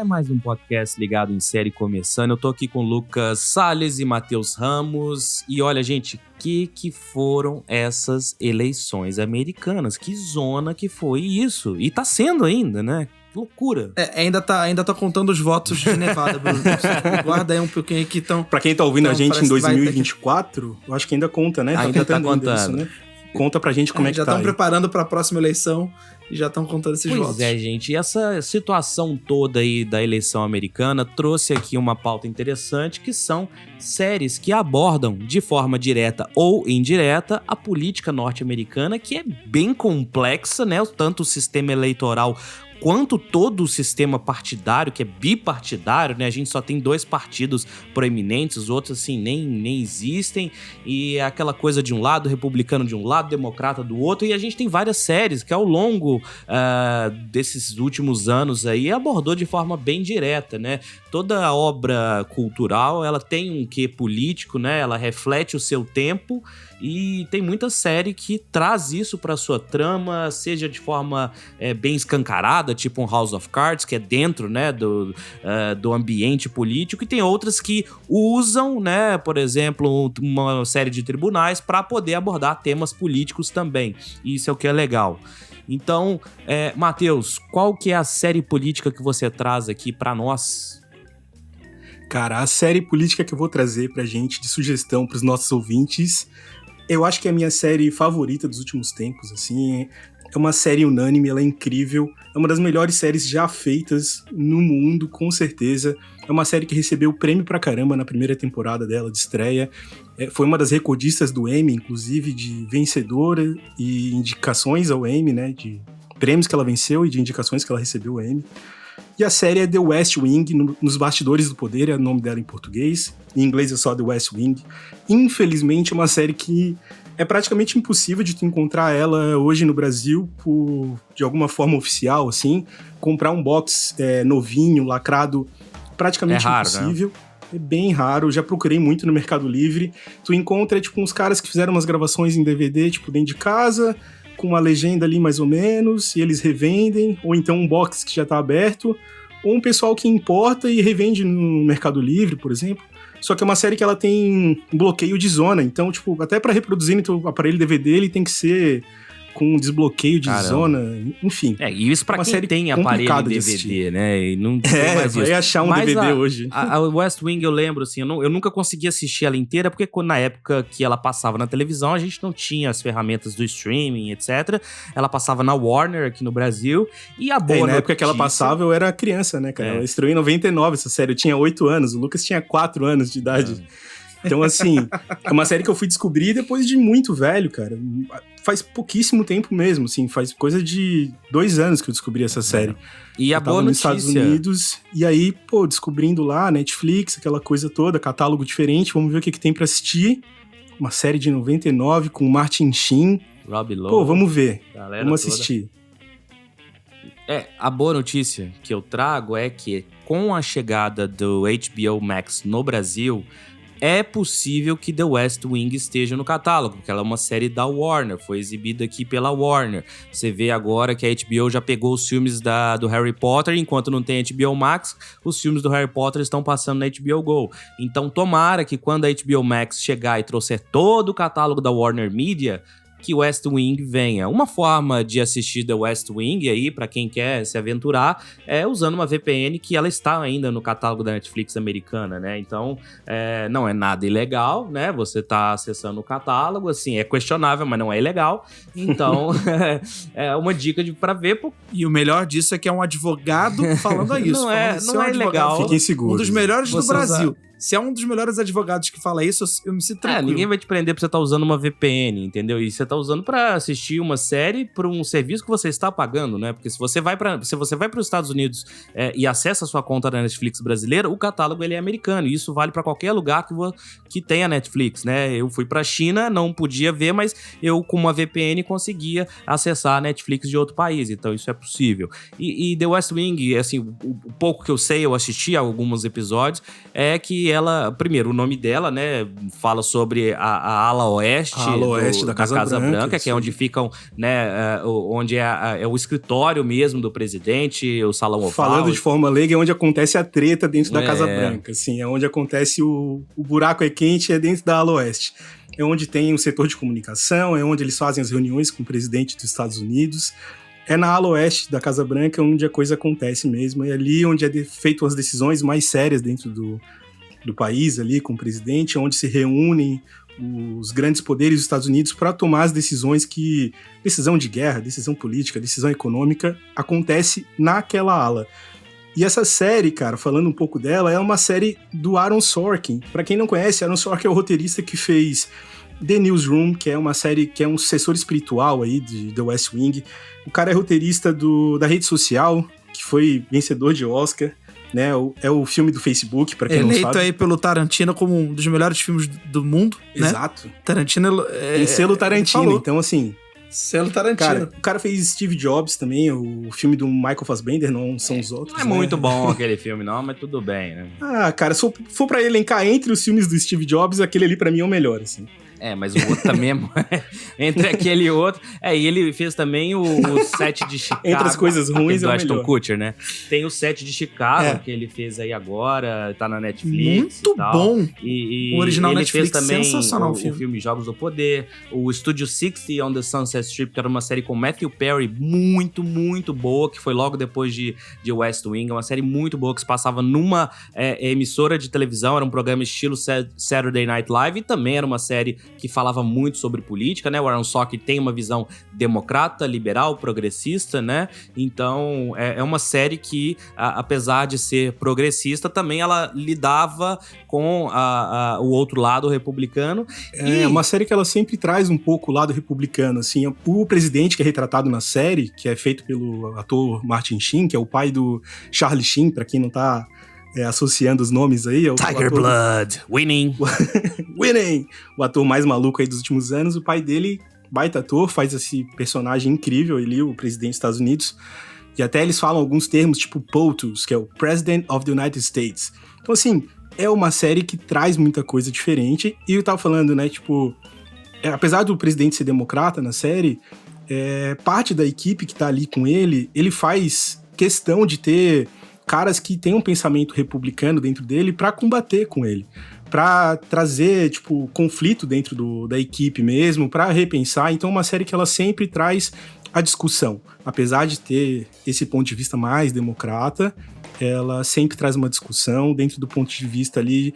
mais um podcast ligado em série começando. Eu tô aqui com Lucas Salles e Matheus Ramos. E olha, gente, que foram essas eleições americanas? Que zona que foi isso? E tá sendo ainda, né? Que loucura. Ainda tá contando os votos de Nevada, Bruno. Guarda aí um pouquinho aí que estão... Pra quem tá ouvindo a gente em 2024, eu acho que ainda conta, né? Ainda tá contando. Isso, né? Conta pra gente como é que já tá. Já estão preparando pra próxima eleição e já estão contando esses votos. Pois é, gente. E essa situação toda aí da eleição americana trouxe aqui uma pauta interessante, que são séries que abordam de forma direta ou indireta a política norte-americana, que é bem complexa, né? Tanto o sistema eleitoral quanto todo o sistema partidário, que é bipartidário, né? A gente só tem 2 partidos proeminentes, os outros, assim, nem existem. E é aquela coisa de um lado, republicano de um lado, democrata do outro. E a gente tem várias séries que, ao longo desses últimos anos aí, abordou de forma bem direta, né? Toda obra cultural, ela tem um quê político, né? Ela reflete o seu tempo. E tem muita série que traz isso para sua trama, seja de forma bem escancarada, tipo um House of Cards, que é dentro, né, do ambiente político, e tem outras que usam, né, por exemplo, uma série de tribunais para poder abordar temas políticos também. Isso é o que é legal. Então, Matheus, qual que é a série política que você traz aqui para nós? Cara, a série política que eu vou trazer pra gente de sugestão pros nossos ouvintes, eu acho que é a minha série favorita dos últimos tempos, assim. É uma série unânime, ela é incrível, é uma das melhores séries já feitas no mundo, com certeza. É uma série que recebeu prêmio pra caramba na primeira temporada dela, de estreia. Foi uma das recordistas do Emmy, inclusive, de vencedora e indicações ao Emmy, né, de prêmios que ela venceu e de indicações que ela recebeu ao Emmy. E a série é The West Wing, nos bastidores do poder, é o nome dela em português. Em inglês é só The West Wing. Infelizmente é uma série que é praticamente impossível de tu encontrar ela hoje no Brasil de alguma forma oficial, assim. Comprar um box novinho, lacrado, praticamente raro, impossível. Né? É bem raro, eu já procurei muito no Mercado Livre. Tu encontra, tipo, uns caras que fizeram umas gravações em DVD, tipo, dentro de casa, com uma legenda ali mais ou menos, e eles revendem, ou então um box que já tá aberto, ou um pessoal que importa e revende no Mercado Livre, por exemplo. Só que é uma série que ela tem bloqueio de zona, então, tipo, até pra reproduzir no teu aparelho DVD, ele tem que ser com desbloqueio de zona, enfim. E isso pra quem tem aparelho DVD, né? E não tem mais vai isso. achar um DVD hoje. A West Wing, eu lembro, assim, eu nunca consegui assistir ela inteira, porque na época que ela passava na televisão, a gente não tinha as ferramentas do streaming, etc. Ela passava na Warner, aqui no Brasil, e a boa na época que ela passava, eu era criança, né, cara? Ela estreou em 99, essa série, eu tinha 8 anos, o Lucas tinha 4 anos de idade. Então, assim, é uma série que eu fui descobrir depois de muito velho, cara. Faz pouquíssimo tempo mesmo, assim, faz coisa de 2 anos que eu descobri essa série. E a boa notícia... nos Estados Unidos, e aí, pô, descobrindo lá, Netflix, aquela coisa toda, catálogo diferente, vamos ver o que tem pra assistir. Uma série de 99 com Martin Sheen. Rob Lowe. Pô, vamos ver, vamos assistir. A boa notícia que eu trago é que, com a chegada do HBO Max no Brasil, é possível que The West Wing esteja no catálogo, porque ela é uma série da Warner, foi exibida aqui pela Warner. Você vê agora que a HBO já pegou os filmes do Harry Potter, enquanto não tem HBO Max, os filmes do Harry Potter estão passando na HBO Go. Então tomara que quando a HBO Max chegar e trouxer todo o catálogo da Warner Media, que West Wing venha. Uma forma de assistir The West Wing aí, pra quem quer se aventurar, é usando uma VPN, que ela está ainda no catálogo da Netflix americana, né? Então, não é nada ilegal, né? Você tá acessando o catálogo, assim, é questionável, mas não é ilegal. Então, é uma dica pra ver. E o melhor disso é que é um advogado falando isso. Não é ilegal. Fiquem seguros. Um dos melhores do Brasil. Usar... Se é um dos melhores advogados que fala isso, eu me sinto tranquilo. Ninguém vai te prender pra você estar usando uma VPN, entendeu? E você tá usando pra assistir uma série por um serviço que você está pagando, né? Porque se você vai para os Estados Unidos e acessa a sua conta da Netflix brasileira, o catálogo ele é americano. E isso vale pra qualquer lugar que tenha Netflix, né? Eu fui pra China, não podia ver, mas eu com uma VPN conseguia acessar a Netflix de outro país. Então isso é possível. E The West Wing, assim, o pouco que eu sei, eu assisti a alguns episódios, é que ela, primeiro, o nome dela, né, fala sobre a ala oeste, da Casa Branca, que é onde ficam, né, onde é o escritório mesmo do presidente, o salão oval. Falando de forma leiga, é onde acontece a treta dentro da Casa Branca, assim, é onde acontece o buraco é quente, é dentro da ala oeste. É onde tem o setor de comunicação, é onde eles fazem as reuniões com o presidente dos Estados Unidos. É na ala oeste da Casa Branca onde a coisa acontece mesmo. É ali onde é feito as decisões mais sérias dentro do país, ali com o presidente, onde se reúnem os grandes poderes dos Estados Unidos para tomar as decisões que... Decisão de guerra, decisão política, decisão econômica, acontece naquela ala. E essa série, cara, falando um pouco dela, é uma série do Aaron Sorkin. Pra quem não conhece, Aaron Sorkin é o roteirista que fez The Newsroom, que é uma série que é um sucessor espiritual aí de The West Wing. O cara é roteirista da Rede Social, que foi vencedor de Oscar, né? É o filme do Facebook, pra quem não sabe. Eleito aí pelo Tarantino como um dos melhores filmes do mundo, né? Exato. Tarantino Tem selo Tarantino, então assim... Selo Tarantino. Cara, o cara fez Steve Jobs também, o filme do Michael Fassbender, não são os outros. Não é muito bom aquele filme, não, mas tudo bem, né? Ah, cara, se for pra elencar entre os filmes do Steve Jobs, aquele ali pra mim é o melhor, assim. Mas o outro também entre aquele e outro. E ele fez também o set de Chicago. Entre as coisas ruins do é o Ashton melhor. Kutcher, né? Tem o set de Chicago, que ele fez aí agora, tá na Netflix. Muito e tal. bom. E o original ele Netflix, fez também sensacional o filme Jogos do Poder, o Studio 60 on the Sunset Strip, que era uma série com Matthew Perry, muito, muito boa, que foi logo depois de West Wing. É uma série muito boa que se passava numa emissora de televisão, era um programa estilo Saturday Night Live, e também era uma série que falava muito sobre política, né? O Aaron Sorkin tem uma visão democrata, liberal, progressista, né? Então, é uma série que, apesar de ser progressista, também ela lidava com o outro lado republicano. É uma série que ela sempre traz um pouco o lado republicano, assim. O presidente que é retratado na série, que é feito pelo ator Martin Sheen, que é o pai do Charlie Sheen, pra quem não tá associando os nomes aí. É o Tiger ator Blood, Winning. Winning! O ator mais maluco aí dos últimos anos. O pai dele, baita ator, faz esse personagem incrível ali, o presidente dos Estados Unidos. E até eles falam alguns termos, tipo POTUS, que é o President of the United States. Então, assim, é uma série que traz muita coisa diferente. E eu tava falando, né, tipo... apesar do presidente ser democrata na série, parte da equipe que tá ali com ele faz questão de ter caras que têm um pensamento republicano dentro dele pra combater com ele, pra trazer, tipo, conflito dentro da equipe mesmo, pra repensar. Então é uma série que ela sempre traz a discussão. Apesar de ter esse ponto de vista mais democrata, ela sempre traz uma discussão dentro do ponto de vista ali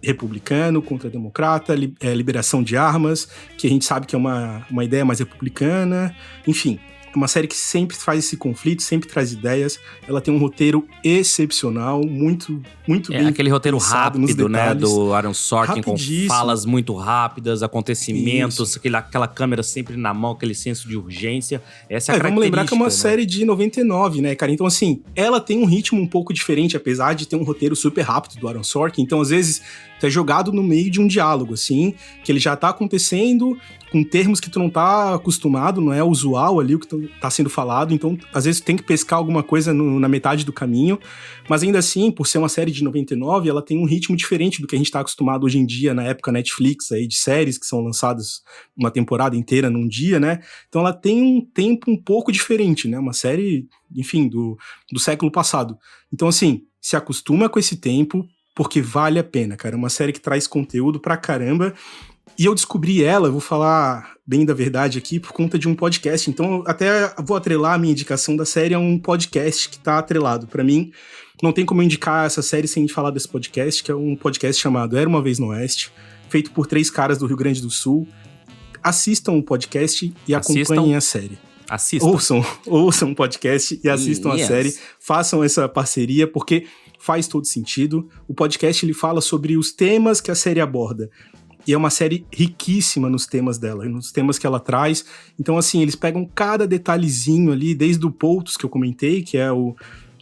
republicano contra democrata, liberação de armas, que a gente sabe que é uma ideia mais republicana, enfim. É uma série que sempre faz esse conflito, sempre traz ideias. Ela tem um roteiro excepcional, muito bem aquele roteiro rápido, né, do Aaron Sorkin, com falas muito rápidas, acontecimentos, aquela câmera sempre na mão, aquele senso de urgência. Essa é a característica. Vamos lembrar que é uma série de 99, né, cara? Então, assim, ela tem um ritmo um pouco diferente, apesar de ter um roteiro super rápido do Aaron Sorkin. Então, às vezes, tá jogado no meio de um diálogo, assim, que ele já tá acontecendo com termos que tu não tá acostumado, não é usual ali o que tá sendo falado, então às vezes tu tem que pescar alguma coisa na metade do caminho, mas ainda assim, por ser uma série de 99, ela tem um ritmo diferente do que a gente tá acostumado hoje em dia, na época Netflix aí, de séries que são lançadas uma temporada inteira num dia, né? Então ela tem um tempo um pouco diferente, né? Uma série, enfim, do século passado. Então assim, se acostuma com esse tempo, porque vale a pena, cara. É uma série que traz conteúdo pra caramba. E eu descobri ela, vou falar bem da verdade aqui, por conta de um podcast. Então, até vou atrelar a minha indicação da série a um podcast que tá atrelado. Pra mim, não tem como eu indicar essa série sem falar desse podcast, que é um podcast chamado Era Uma Vez no Oeste, feito por 3 caras do Rio Grande do Sul. Assistam o podcast e acompanhem a série. Assistam. Ouçam o podcast e assistam a série. Façam essa parceria, porque faz todo sentido. O podcast ele fala sobre os temas que a série aborda. E é uma série riquíssima nos temas dela, nos temas que ela traz. Então, assim, eles pegam cada detalhezinho ali, desde o POTUS, que eu comentei, que é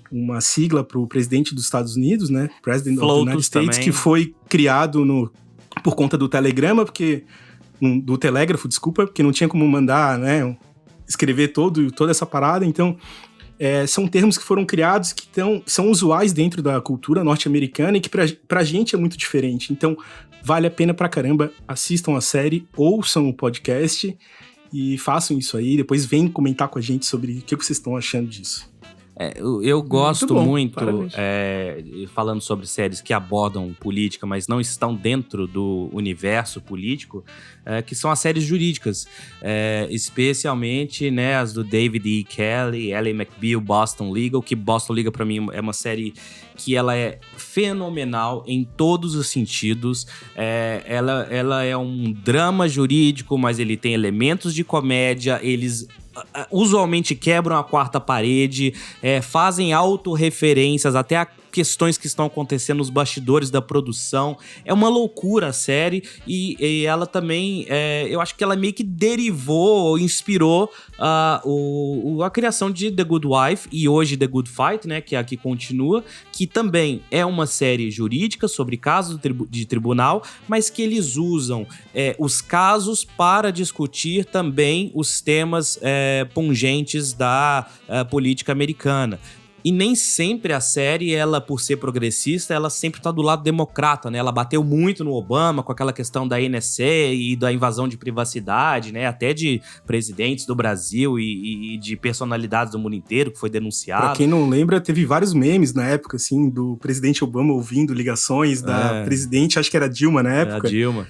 uma sigla para o presidente dos Estados Unidos, né? President of the United States, também. Que foi criado por conta do telegrama, do telégrafo, desculpa, porque não tinha como mandar, né? Escrever toda essa parada. Então, são termos que foram criados que são usuais dentro da cultura norte-americana e que pra gente é muito diferente. Então, vale a pena pra caramba, assistam a série, ouçam o podcast e façam isso aí. Depois vem comentar com a gente sobre o que vocês estão achando disso. Eu gosto muito Parabéns. falando sobre séries que abordam política, mas não estão dentro do universo político, que são as séries jurídicas, especialmente, né, as do David E. Kelly, Ally McBeal, Boston Legal, que Boston Legal pra mim é uma série que ela é fenomenal em todos os sentidos. Ela é um drama jurídico, mas ele tem elementos de comédia, eles usualmente quebram a quarta parede, fazem autorreferências até a questões que estão acontecendo nos bastidores da produção. É uma loucura a série e ela também, eu acho que ela meio que derivou ou inspirou a criação de The Good Wife e hoje The Good Fight, né, que é a que continua, que também é uma série jurídica sobre casos de tribunal, mas que eles usam os casos para discutir também os temas pungentes da política americana. E nem sempre a série, ela, por ser progressista, ela sempre tá do lado democrata, né? Ela bateu muito no Obama com aquela questão da NSA e da invasão de privacidade, né? Até de presidentes do Brasil e de personalidades do mundo inteiro que foi denunciado. Pra quem não lembra, teve vários memes na época, assim, do presidente Obama ouvindo ligações da presidente, acho que era Dilma na época. A Dilma.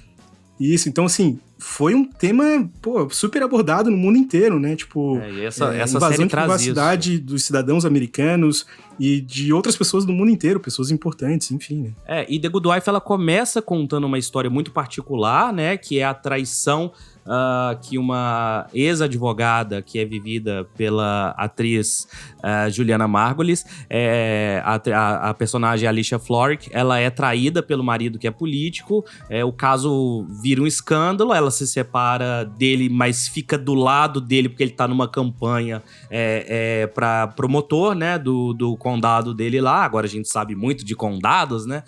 Isso, então assim, foi um tema, super abordado no mundo inteiro, né? Tipo, essa invasão série de traz privacidade isso. dos cidadãos americanos e de outras pessoas do mundo inteiro, pessoas importantes, enfim, né? E The Good Wife, ela começa contando uma história muito particular, né? Que é a traição que uma ex-advogada, que é vivida pela atriz Juliana Margulies, a personagem Alicia Florrick, ela é traída pelo marido que é político, o caso vira um escândalo, ela se separa dele, mas fica do lado dele porque ele tá numa campanha pra promotor, né, do condado dele lá. Agora a gente sabe muito de condados, né,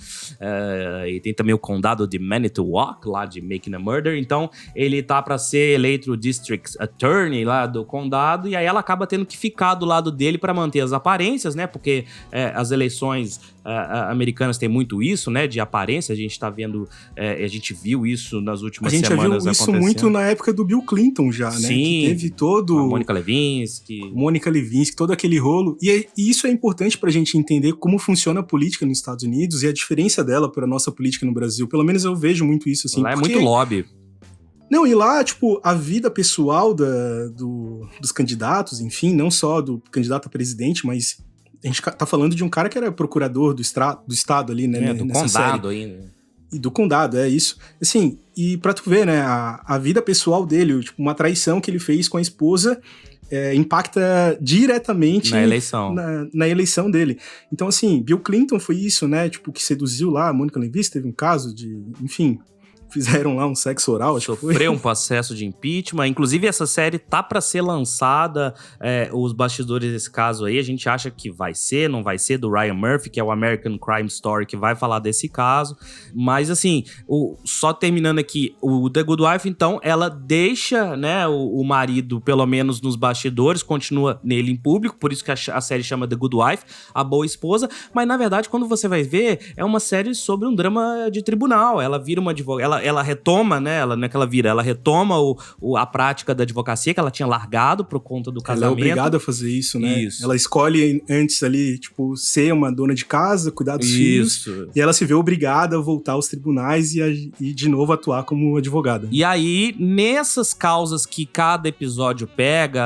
e tem também o condado de Manitowoc, lá de Making a Murder, então ele tá pra ser eleito District Attorney lá do condado, e aí ela acaba tendo que ficar do lado dele pra manter as aparências, né, porque as eleições americanas têm muito isso, né, de aparência. A gente tá vendo, a gente viu isso nas últimas semanas acontecendo. A gente já viu isso muito na época do Bill Clinton já, né? Sim, que teve todo... a Mônica Lewinsky, todo aquele rolo. E isso é importante pra gente entender como funciona a política nos Estados Unidos e a diferença dela para a nossa política no Brasil. Pelo menos eu vejo muito isso, assim. Lá é muito lobby. Não, e lá, tipo, a vida pessoal dos candidatos, enfim, não só do candidato a presidente, mas a gente tá falando de um cara que era procurador do estado ali, né? Do condado ainda. E do condado, é isso. Assim, e pra tu ver, né, a vida pessoal dele, tipo, uma traição que ele fez com a esposa impacta diretamente na eleição dele. Então, assim, Bill Clinton foi isso, né, tipo, que seduziu lá, a Mônica Lewinsky teve um caso de, enfim... Fizeram lá um sexo oral, acho que foi. Sofreu um processo de impeachment. Inclusive, essa série tá pra ser lançada, os bastidores desse caso aí. A gente acha que vai ser, não vai ser, do Ryan Murphy, que é o American Crime Story, que vai falar desse caso. Mas, assim, só terminando aqui, o The Good Wife, então, ela deixa, né, o marido, pelo menos nos bastidores, continua nele em público, por isso que a série chama The Good Wife, a boa esposa. Mas, na verdade, quando você vai ver, é uma série sobre um drama de tribunal. Ela vira uma advogada, ela retoma, né? Ela retoma a prática da advocacia que ela tinha largado por conta do casamento. Ela é obrigada a fazer isso, né? Isso. Ela escolhe antes ali, tipo, ser uma dona de casa, cuidar dos filhos. E ela se vê obrigada a voltar aos tribunais e de novo atuar como advogada. E aí, nessas causas que cada episódio pega,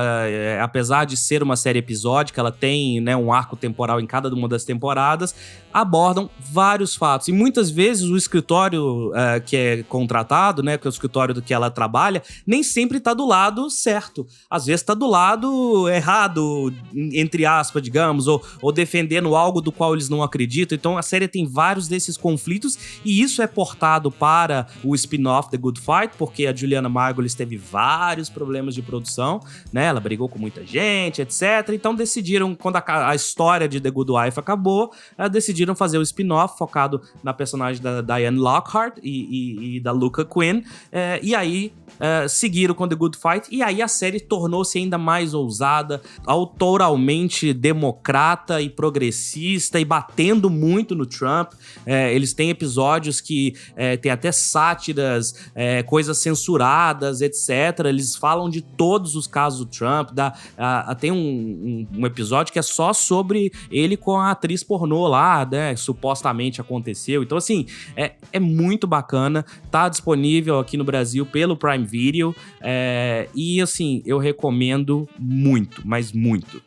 apesar de ser uma série episódica, ela tem, né, um arco temporal em cada uma das temporadas, abordam vários fatos. E muitas vezes o escritório que é contratado, né, que é o escritório do que ela trabalha, nem sempre tá do lado certo. Às vezes tá do lado errado, entre aspas, digamos, ou defendendo algo do qual eles não acreditam. Então a série tem vários desses conflitos e isso é portado para o spin-off The Good Fight, porque a Juliana Margulies teve vários problemas de produção, né, ela brigou com muita gente, etc. Então decidiram, quando a história de The Good Wife acabou, decidiram decidiram fazer o spin-off focado na personagem da Diane Lockhart e da Luca Quinn. E aí seguiram com The Good Fight. E aí a série tornou-se ainda mais ousada, autoralmente democrata e progressista e batendo muito no Trump. Eles têm episódios que tem até sátiras, coisas censuradas, etc. Eles falam de todos os casos do Trump. Tem um episódio que é só sobre ele com a atriz pornô lá, né? Supostamente aconteceu. Então, assim, é muito bacana. Tá disponível aqui no Brasil pelo Prime Video. E, assim, eu recomendo muito, mas muito.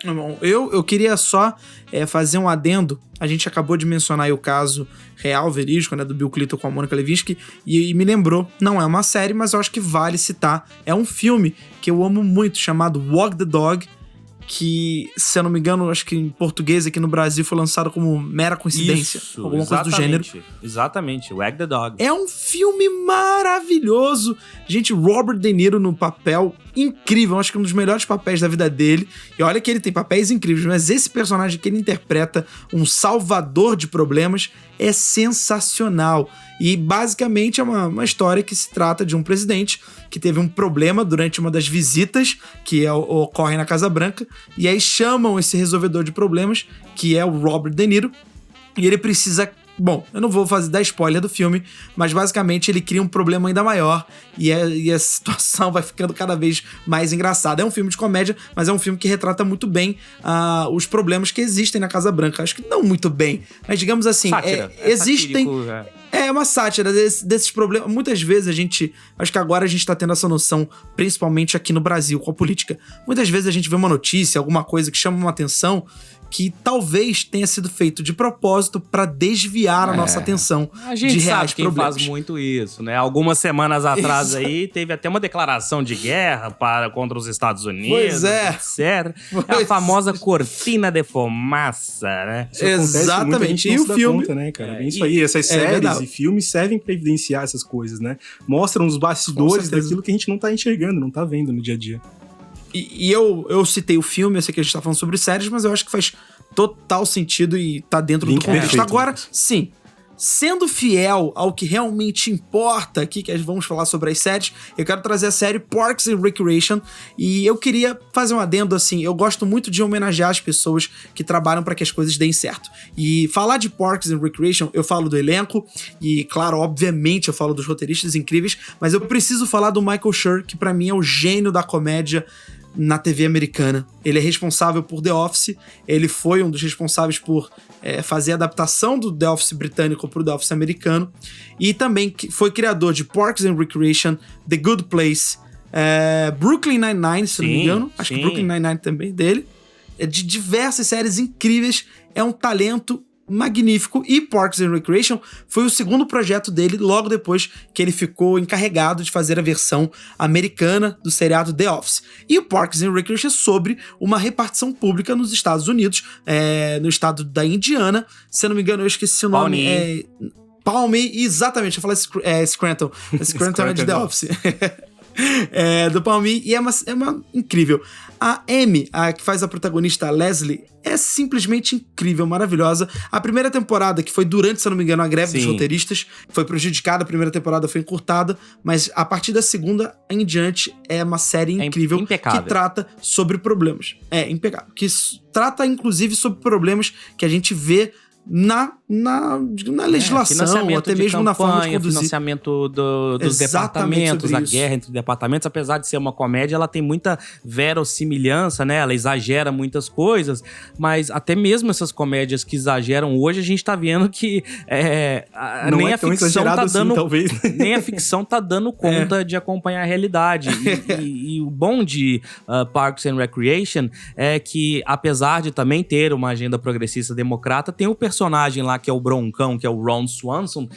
Bom, eu queria só fazer um adendo. A gente acabou de mencionar aí o caso real, verídico, né, do Bill Clinton com a Monica Lewinsky, e me lembrou, não é uma série, mas eu acho que vale citar. É um filme que eu amo muito, chamado Walk the Dog, que, se eu não me engano, acho que em português aqui no Brasil foi lançado como Mera Coincidência. Isso, alguma coisa do gênero. Exatamente, Wag the Dog. É um filme maravilhoso. Gente, Robert De Niro no papel incrível. Acho que um dos melhores papéis da vida dele. E olha que ele tem papéis incríveis, mas esse personagem que ele interpreta, um salvador de problemas, é sensacional. E basicamente é uma história que se trata de um presidente que teve um problema durante uma das visitas que ocorrem na Casa Branca, e aí chamam esse resolvedor de problemas, que é o Robert De Niro, e ele precisa... Bom, eu não vou dar spoiler do filme, mas basicamente ele cria um problema ainda maior e a situação vai ficando cada vez mais engraçada. É um filme de comédia, mas é um filme que retrata muito bem os problemas que existem na Casa Branca. Acho que não muito bem, mas digamos assim, Sátira, existem... satírico, É uma sátira desses problemas. Muitas vezes acho que agora a gente tá tendo essa noção, principalmente aqui no Brasil, com a política. Muitas vezes a gente vê uma notícia, alguma coisa que chama uma atenção, que talvez tenha sido feito de propósito para desviar a nossa atenção a gente de reais sabe quem problemas. faz muito isso, né? Algumas semanas atrás aí teve até uma declaração de guerra contra os Estados Unidos, Pois é. etc. É a famosa cortina de fumaça, né? Isso acontece, Exatamente. muita gente E não o se dá filme- conta, né, cara? Isso aí, essas séries verdade. e filmes servem pra evidenciar essas coisas, né? Mostram os Com bastidores certeza. daquilo que a gente não tá enxergando, não tá vendo no dia a dia. E eu citei o filme, eu sei que a gente tá falando sobre séries, mas eu acho que faz total sentido e tá dentro do Link contexto. perfeito, Agora, Lucas. sim, sendo fiel ao que realmente importa aqui, que vamos falar sobre as séries, eu quero trazer a série Parks and Recreation, e eu queria fazer um adendo assim, eu gosto muito de homenagear as pessoas que trabalham para que as coisas deem certo. E falar de Parks and Recreation, eu falo do elenco, e claro, obviamente eu falo dos roteiristas incríveis, mas eu preciso falar do Michael Schur, que pra mim é o gênio da comédia na TV americana. Ele é responsável por The Office, ele foi um dos responsáveis por fazer a adaptação do The Office britânico pro The Office americano, e também foi criador de Parks and Recreation, The Good Place, Brooklyn Nine-Nine, se não me engano, acho que Brooklyn Nine-Nine também dele, de diversas séries incríveis, é um talento magnífico, e Parks and Recreation foi o segundo projeto dele logo depois que ele ficou encarregado de fazer a versão americana do seriado The Office. E o Parks and Recreation é sobre uma repartição pública nos Estados Unidos, no estado da Indiana, se eu não me engano eu esqueci o nome, Palmy, exatamente, eu falei Scranton. Scranton é de The Office. Do Palmy, e é uma incrível. A Amy, a que faz a protagonista, a Leslie, é simplesmente incrível, maravilhosa. A primeira temporada, que foi durante, se eu não me engano, a greve dos roteiristas, foi prejudicada, a primeira temporada foi encurtada, mas a partir da segunda em diante é uma série incrível impecável. que trata sobre problemas. É impecável. Que trata, inclusive, sobre problemas que a gente vê na legislação, ou até mesmo na forma de conduzir. Financiamento dos Exatamente departamentos, sobre a isso. guerra entre departamentos, apesar de ser uma comédia, ela tem muita verossimilhança, né? Ela exagera muitas coisas, mas até mesmo essas comédias que exageram hoje, a gente tá vendo que Não nem é a tão ficção exagerado tá assim, dando, talvez. nem a ficção tá dando conta de acompanhar a realidade. E o bom de Parks and Recreation é que, apesar de também ter uma agenda progressista democrata, tem o personagem lá que é o Broncão, que é o Ron Swanson,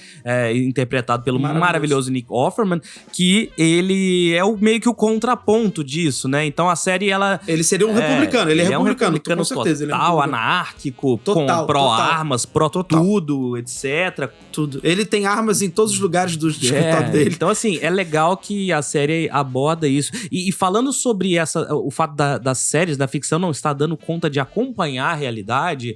interpretado pelo maravilhoso Nick Offerman, que ele é meio que o contraponto disso, né? Então a série, ela... Ele seria um republicano, ele é republicano, com certeza. Total, anárquico, pró-armas, pró-tudo, etc. Tudo. Ele tem armas em todos os lugares do escritório dele. Então, assim, é legal que a série aborda isso. E falando sobre o fato das séries, da ficção não estar dando conta de acompanhar a realidade,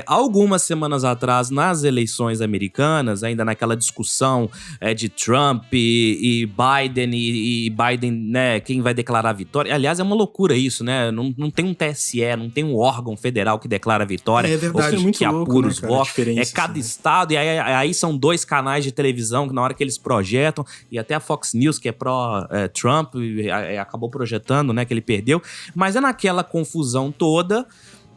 algumas semanas semanas atrás, nas eleições americanas, ainda naquela discussão de Trump e Biden, e Biden, né, quem vai declarar a vitória. Aliás, é uma loucura isso, né? Não tem um TSE, não tem um órgão federal que declara a vitória. É verdade. Ou que apura os votos. É cada assim, estado, e aí são 2 canais de televisão que na hora que eles projetam, e até a Fox News, que é pró-Trump, acabou projetando, né, que ele perdeu. Mas é naquela confusão toda,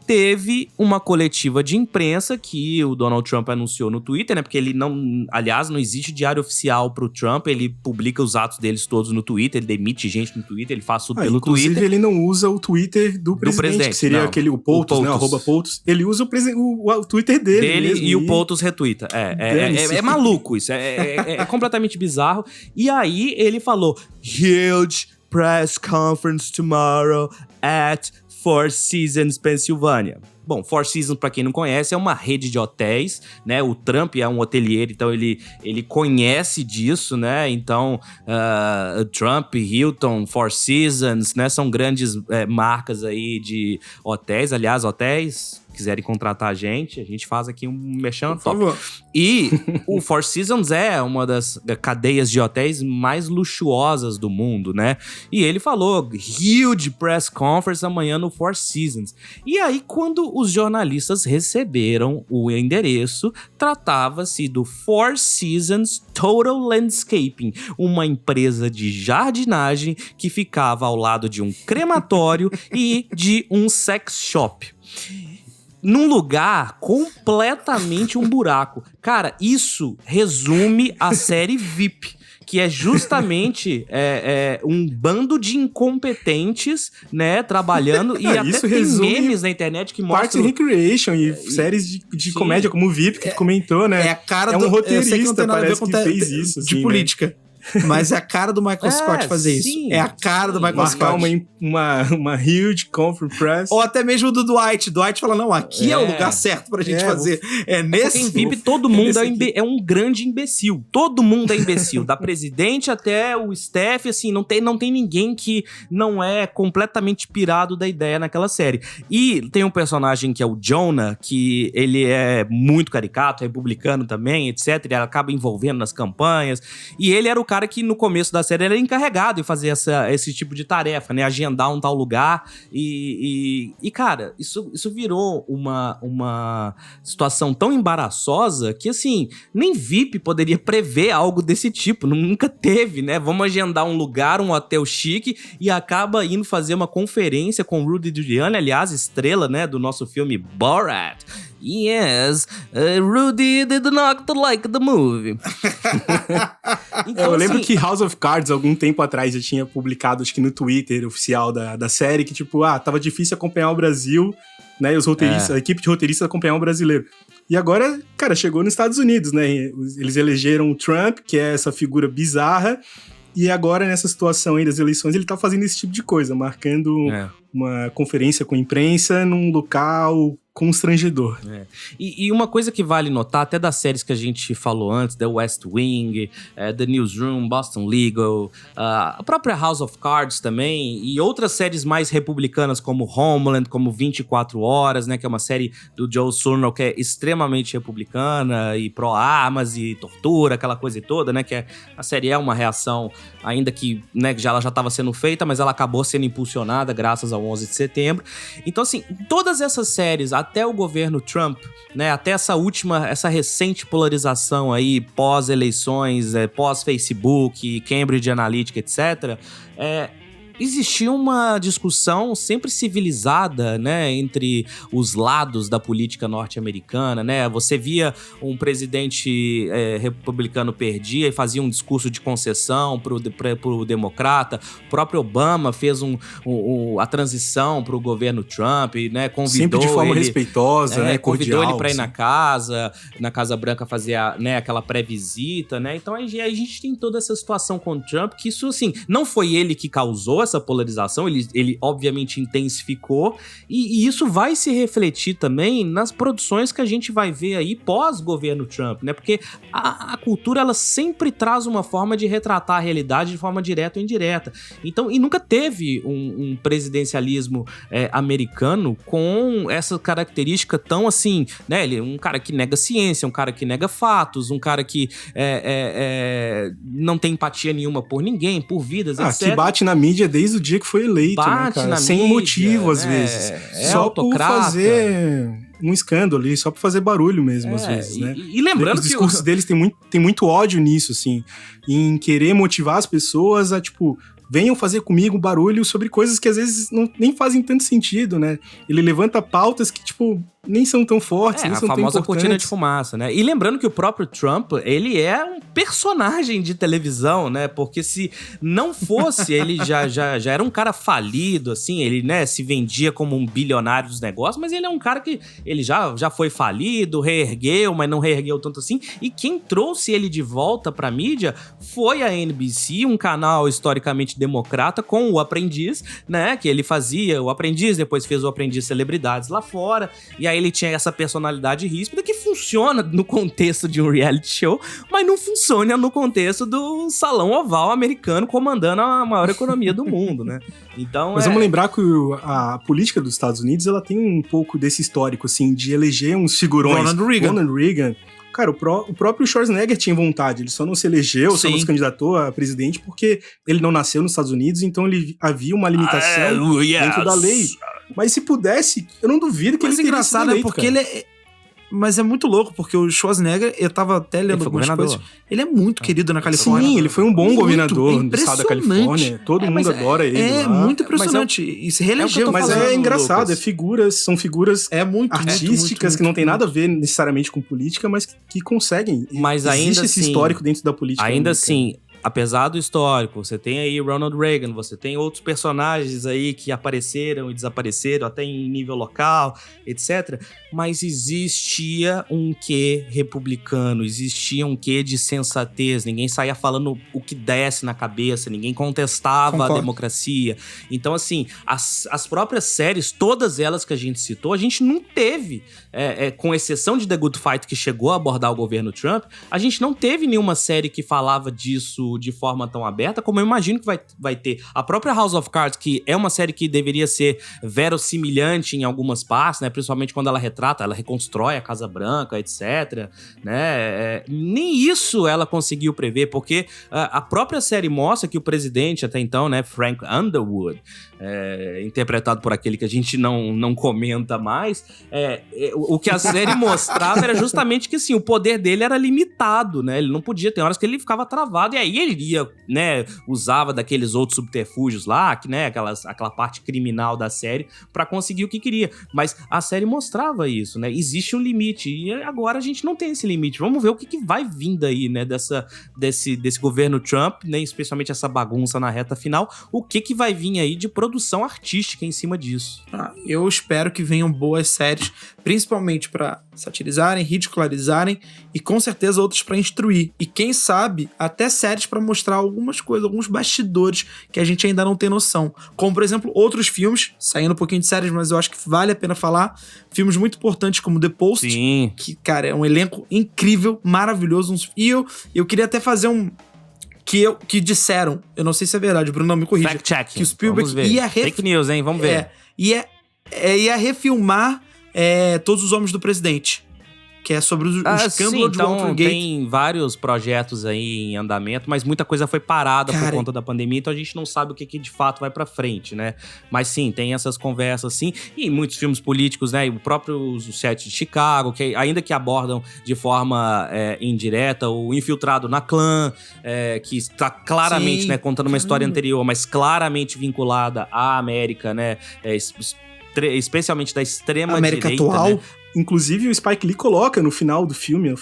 teve uma coletiva de imprensa que o Donald Trump anunciou no Twitter, né? Porque ele não... Aliás, não existe diário oficial pro Trump, ele publica os atos deles todos no Twitter, ele demite gente no Twitter, ele faz tudo pelo inclusive, Twitter. Ele não usa o Twitter do presidente, que seria o POTUS, né? O @POTUS. Ele usa o Twitter dele mesmo, e o POTUS retweeta. É maluco isso, é completamente bizarro. E aí ele falou, huge press conference tomorrow at Four Seasons, Pensilvânia. Bom, Four Seasons, pra quem não conhece, é uma rede de hotéis, né? O Trump é um hotelier, então ele conhece disso, né? Então, Trump, Hilton, Four Seasons, né? São grandes marcas aí de hotéis. Aliás, hotéis, quiserem contratar a gente faz aqui um merchan top. Por favor. E o Four Seasons é uma das cadeias de hotéis mais luxuosas do mundo, né? E ele falou, huge press conference amanhã no Four Seasons. E aí, quando os jornalistas receberam o endereço, tratava-se do Four Seasons Total Landscaping, uma empresa de jardinagem que ficava ao lado de um crematório e de um sex shop. Num lugar completamente um buraco. Cara, isso resume a série VIP, que é justamente um bando de incompetentes, né, trabalhando, e até isso tem memes na internet que Parks mostram... and Recreation e séries de comédia como o VIP, que tu comentou, né? É a cara um roteirista, eu sei que não tem nada a ver com fez isso. de assim, política. Né? Mas é a cara do Michael Scott fazer sim, isso. É a cara do Michael Scott. Uma huge conference press. Ou até mesmo do Dwight. Dwight fala, não, aqui é o lugar certo pra gente fazer. É nesse... Em VIP, todo mundo é um grande imbecil. Todo mundo é imbecil. Da presidente até o staff, assim, não tem ninguém que não é completamente pirado da ideia naquela série. E tem um personagem que é o Jonah, que ele é muito caricato, republicano também, etc. Ele acaba envolvendo nas campanhas. E ele era o cara que no começo da série era encarregado de fazer esse tipo de tarefa, né? Agendar um tal lugar e cara, isso virou uma situação tão embaraçosa que, assim, nem VIP poderia prever algo desse tipo, nunca teve, né? Vamos agendar um lugar, um hotel chique, e acaba indo fazer uma conferência com o Rudy Giuliani, aliás, estrela, né, do nosso filme Borat. Yes, Rudy did not like the movie. Então, eu lembro que House of Cards, algum tempo atrás, já tinha publicado, acho que no Twitter oficial da série, que tipo, tava difícil acompanhar o Brasil, né, e os roteiristas, a equipe de roteiristas acompanhar o brasileiro. E agora, cara, chegou nos Estados Unidos, né, eles elegeram o Trump, que é essa figura bizarra, e agora, nessa situação aí das eleições, ele tá fazendo esse tipo de coisa, marcando uma conferência com a imprensa num local constrangedor. E uma coisa que vale notar, até das séries que a gente falou antes, The West Wing, The Newsroom, Boston Legal, a própria House of Cards também, e outras séries mais republicanas como Homeland, como 24 Horas, né, que é uma série do Joe Surnow que é extremamente republicana e pró-armas e tortura, aquela coisa toda, né, que a série é uma reação, ainda que, né, ela já estava sendo feita, mas ela acabou sendo impulsionada graças ao 11 de setembro. Então, assim, todas essas séries, até o governo Trump, né, até essa recente polarização aí, pós-eleições, pós-Facebook, Cambridge Analytica, etc., existia uma discussão sempre civilizada, né, entre os lados da política norte-americana, né? Você via um presidente republicano perdia e fazia um discurso de concessão pro democrata. O próprio Obama fez a transição pro governo Trump, né? Convidou sempre de forma ele, respeitosa, né? Convidou cordial, ele para ir assim. na Casa Branca fazer aquela pré-visita, né? Então a gente tem toda essa situação com o Trump, que isso, assim, não foi ele que causou essa polarização, ele obviamente intensificou, e isso vai se refletir também nas produções que a gente vai ver aí pós-governo Trump, né? Porque a cultura, ela sempre traz uma forma de retratar a realidade de forma direta ou indireta. Então, e nunca teve um presidencialismo americano com essa característica tão assim, né? Ele é um cara que nega ciência, um cara que nega fatos, um cara que não tem empatia nenhuma por ninguém, por vidas, etc. Que bate na mídia desde o dia que foi eleito, né, cara? Sem mídia, motivo, às vezes. Só por fazer um escândalo ali, só pra fazer barulho mesmo, às vezes, né? E lembrando os discursos deles tem muito ódio nisso, assim, em querer motivar as pessoas a, tipo, venham fazer comigo barulho sobre coisas que às vezes nem fazem tanto sentido, né? Ele levanta pautas que, tipo, nem são tão fortes, nem são tão importantes. A famosa cortina de fumaça, né? E lembrando que o próprio Trump, ele é um personagem de televisão, né? Porque se não fosse, ele já era um cara falido, assim, ele, né, se vendia como um bilionário dos negócios, mas ele é um cara que ele já foi falido, reergueu, mas não reergueu tanto assim, e quem trouxe ele de volta pra mídia foi a NBC, um canal historicamente democrata, com o Aprendiz, né? Que ele fazia o Aprendiz, depois fez o Aprendiz Celebridades lá fora, e aí ele tinha essa personalidade ríspida que funciona no contexto de um reality show, mas não funciona no contexto do salão oval americano comandando a maior economia do mundo, né? Então, mas vamos lembrar que a política dos Estados Unidos, ela tem um pouco desse histórico, assim, de eleger uns figurões. Ronald Reagan. Cara, o próprio Schwarzenegger tinha vontade, ele só não se elegeu, só não se candidatou a presidente porque ele não nasceu nos Estados Unidos, então havia uma limitação dentro da lei. Mas se pudesse, eu não duvido que ele teria sido eleito, porque ele Mas é muito louco, porque o Schwarzenegger, eu tava até lendo algumas coisas, ele é muito querido na Califórnia. Sim, ele foi um bom governador do estado da Califórnia. Todo mundo adora ele lá. Muito impressionante. E se reelegeu. Mas é engraçado, são figuras artísticas que não tem nada a ver necessariamente com política, mas que conseguem. Mas ainda existe esse histórico dentro da política. Ainda assim, apesar do histórico, você tem aí Ronald Reagan, você tem outros personagens aí que apareceram e desapareceram, até em nível local, etc. Mas existia um quê republicano, existia um quê de sensatez, ninguém saía falando o que desse na cabeça, ninguém contestava a democracia. Então, assim, as próprias séries, todas elas que a gente citou, a gente não teve, com exceção de The Good Fight, que chegou a abordar o governo Trump, a gente não teve nenhuma série que falava disso de forma tão aberta, como eu imagino que vai ter. A própria House of Cards, que é uma série que deveria ser verossimilhante em algumas partes, né? Principalmente quando ela retrata, ela reconstrói a Casa Branca, etc. Né? Nem isso ela conseguiu prever, porque a própria série mostra que o presidente, até então, né, Frank Underwood, interpretado por aquele que a gente não comenta mais, o que a série mostrava era justamente que, assim, o poder dele era limitado, né? Ele não podia, tem horas que ele ficava travado, e aí ele ia, né, usava daqueles outros subterfúgios lá, que, né, aquela parte criminal da série, pra conseguir o que queria. Mas a série mostrava isso, né? Existe um limite, e agora a gente não tem esse limite. Vamos ver o que vai vir daí, né, desse governo Trump, né, especialmente essa bagunça na reta final, o que vai vir aí de produção artística em cima disso. Eu espero que venham boas séries, principalmente pra satirizarem, ridicularizarem e com certeza outras pra instruir. E quem sabe, até séries pra mostrar algumas coisas, alguns bastidores que a gente ainda não tem noção. Como, por exemplo, outros filmes, saindo um pouquinho de séries, mas eu acho que vale a pena falar. Filmes muito importantes como The Post, Sim. Que, cara, é um elenco incrível, maravilhoso. E eu queria até fazer que disseram, eu não sei se é verdade, Bruno, não me corrija. Fact-check. Que o Spielberg ia Fake news, hein? Vamos ver. Ia refilmar Todos os Homens do Presidente, que é sobre o escândalo de Watergate. Tem vários projetos aí em andamento, mas muita coisa foi parada por conta da pandemia, então a gente não sabe o que de fato vai pra frente, né? Mas sim, tem essas conversas sim, e muitos filmes políticos, né? O próprio Sete de Chicago, que ainda que abordam de forma indireta, o Infiltrado na Clã, que está claramente, né, contando uma história anterior, mas claramente vinculada à América, né? Especialmente da extrema América direita, atual. né? Inclusive, o Spike Lee coloca no final do filme,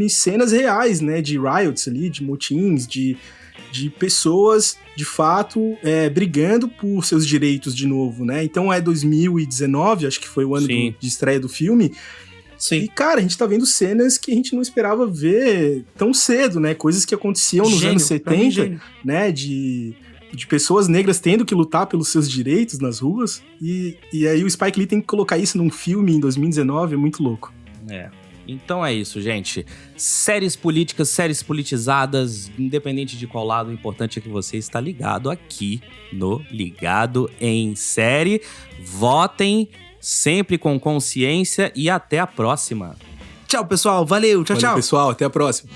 cenas reais, né, de riots ali, de motins, de pessoas, de fato, brigando por seus direitos de novo, né? Então 2019, acho que foi o ano de estreia do filme. Sim. E, cara, a gente tá vendo cenas que a gente não esperava ver tão cedo, né? Coisas que aconteciam nos anos 70, né? De de pessoas negras tendo que lutar pelos seus direitos nas ruas, e aí o Spike Lee tem que colocar isso num filme em 2019, é muito louco. Então é isso, gente. Séries políticas, séries politizadas, independente de qual lado, o importante é que você está ligado aqui no Ligado em Série. Votem sempre com consciência e até a próxima. Tchau, pessoal. Valeu. Tchau, Valeu, tchau. pessoal. Até a próxima.